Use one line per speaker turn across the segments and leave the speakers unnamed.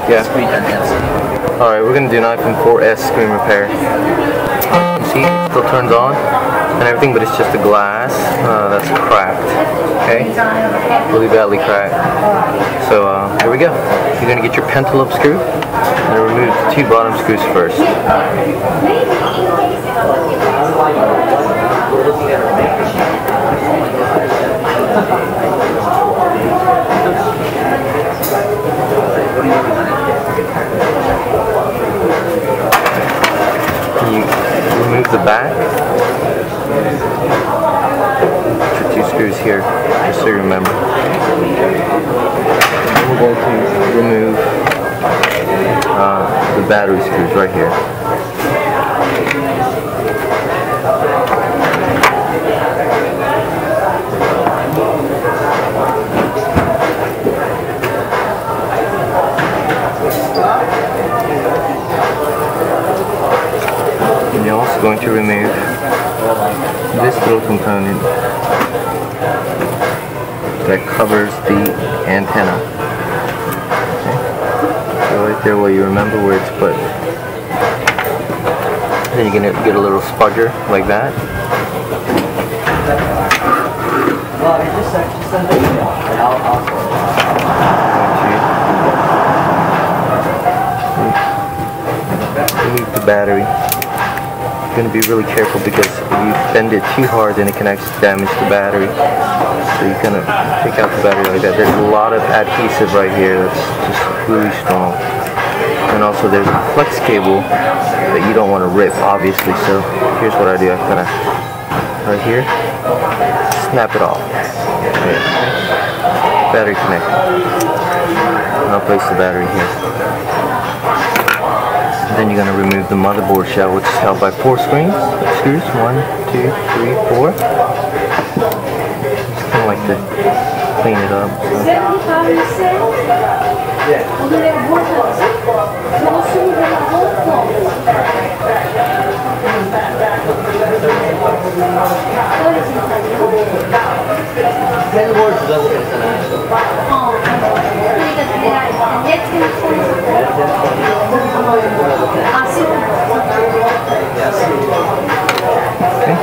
Yeah.
screen enhance.
Alright, we're going to do an iPhone 4S screen repair. See, it still turns on and everything, but it's just a glass that's cracked. Okay? Really badly cracked. So, here we go. You're going to get your pentalobe screw and remove the 2 bottom screws first. You remove the back. Put your 2 screws here, just so you remember. And we're going to remove the battery screws right here. And you're also going to remove this little component that covers the antenna. Okay. So right there where you remember where it's put. Then you're going to get a little spudger like that. Remove the battery. You're going to be really careful because if you bend it too hard, then it can actually damage the battery. So you're going to take out the battery like that. There's a lot of adhesive right here that's just really strong. And also there's a flex cable that you don't want to rip, obviously. So here's what I do. I kind of, right here, snap it off. Okay. Battery connector. And I'll place the battery here. Then you're going to remove the motherboard shell, which is held by 4 screws. 1, 2, 3, 4. Just kind of like to clean it up. Okay.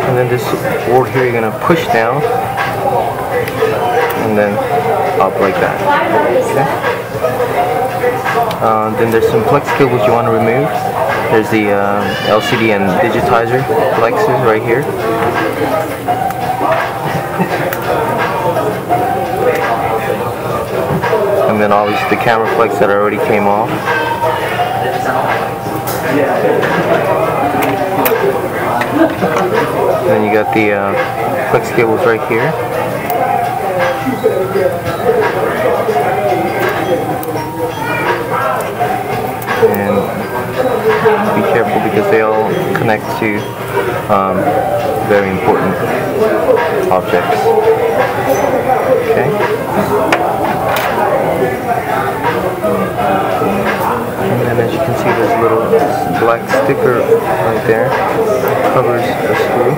And then this board here you're going to push down and then up like that. Okay. Then there's some flex cables you want to remove. There's the LCD and digitizer flexes right here. And then obviously the camera flex that already came off. And then you got the flex cables right here. And be careful because they all connect to very important objects. Okay. And then as you can see, there's a little black sticker right there that covers the screw.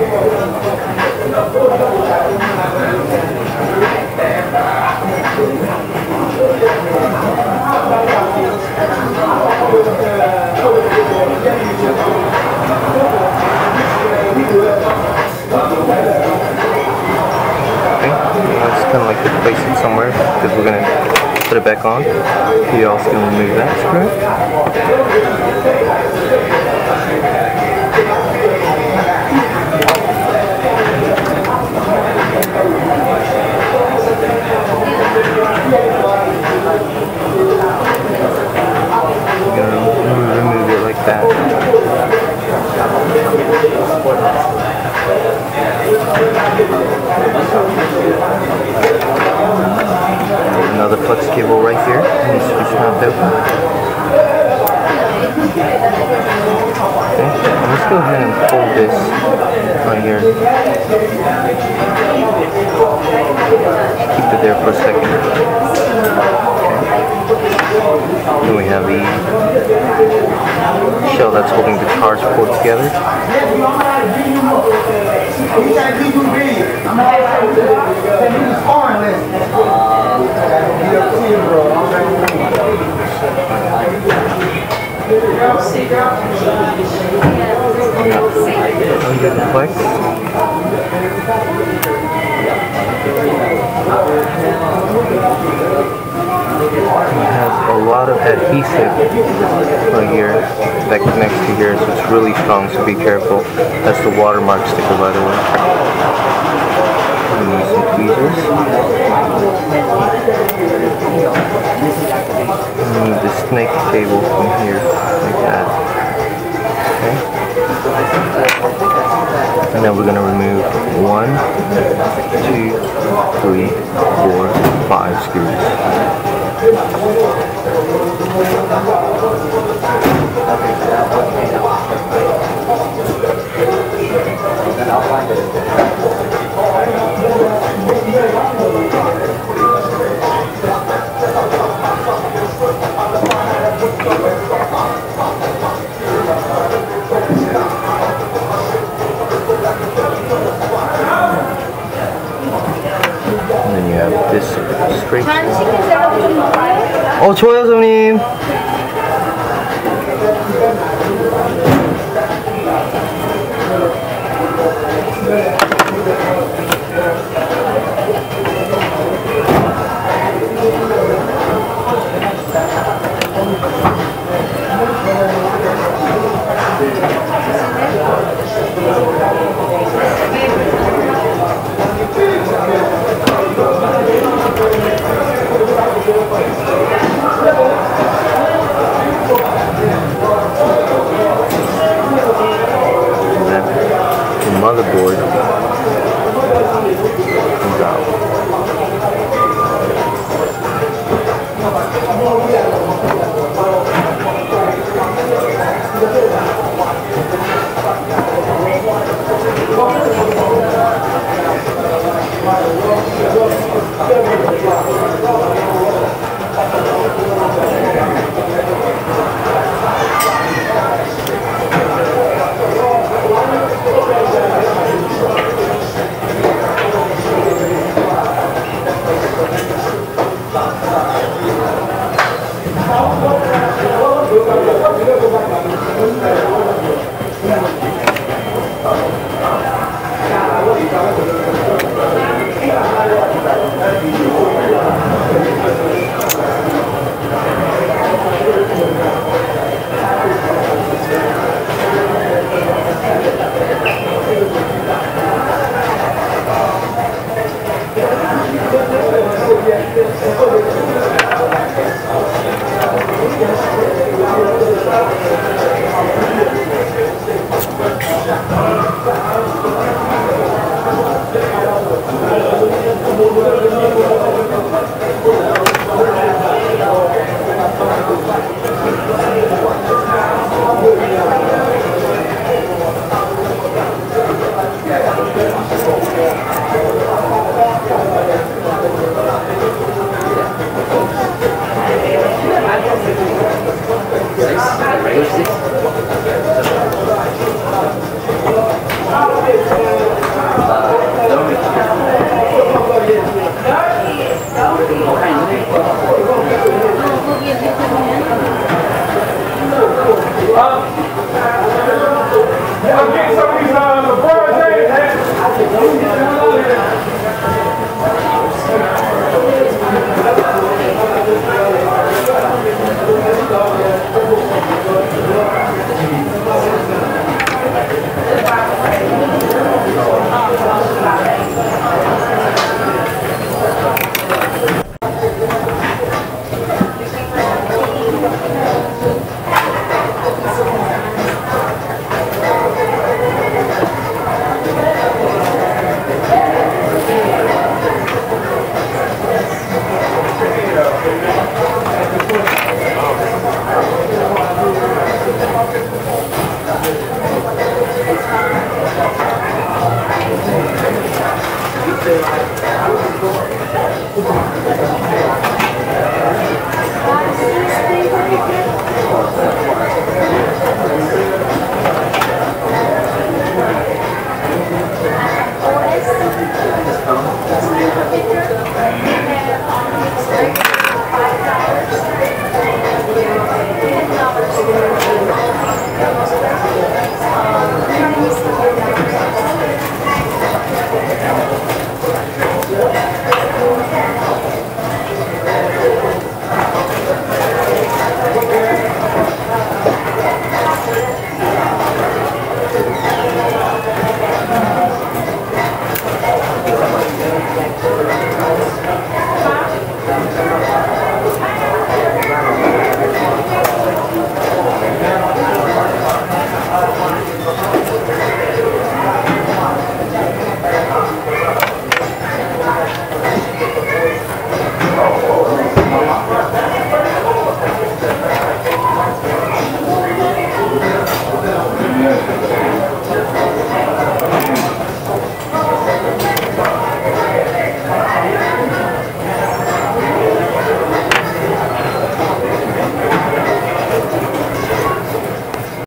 Kind of like to place it somewhere because we're going to put it back on. You're also going to remove that screw. You're going to remove it like that. Another flex cable right here needs to be snapped open. Okay, and let's go ahead and fold this right here. Keep it there for a second. Okay. Then we have the shell that's holding the charge port together. Underflex. It has a lot of adhesive right here that connects to here, so it's really strong, so be careful. That's the watermark sticker, by the way. Use some tweezers. Remove the snake cable from here, like that. Okay. And then we're going to remove 1, 2, 3, 4, 5 screws. And then you have this straight. 좋아요, 선생님. Motherboard comes out.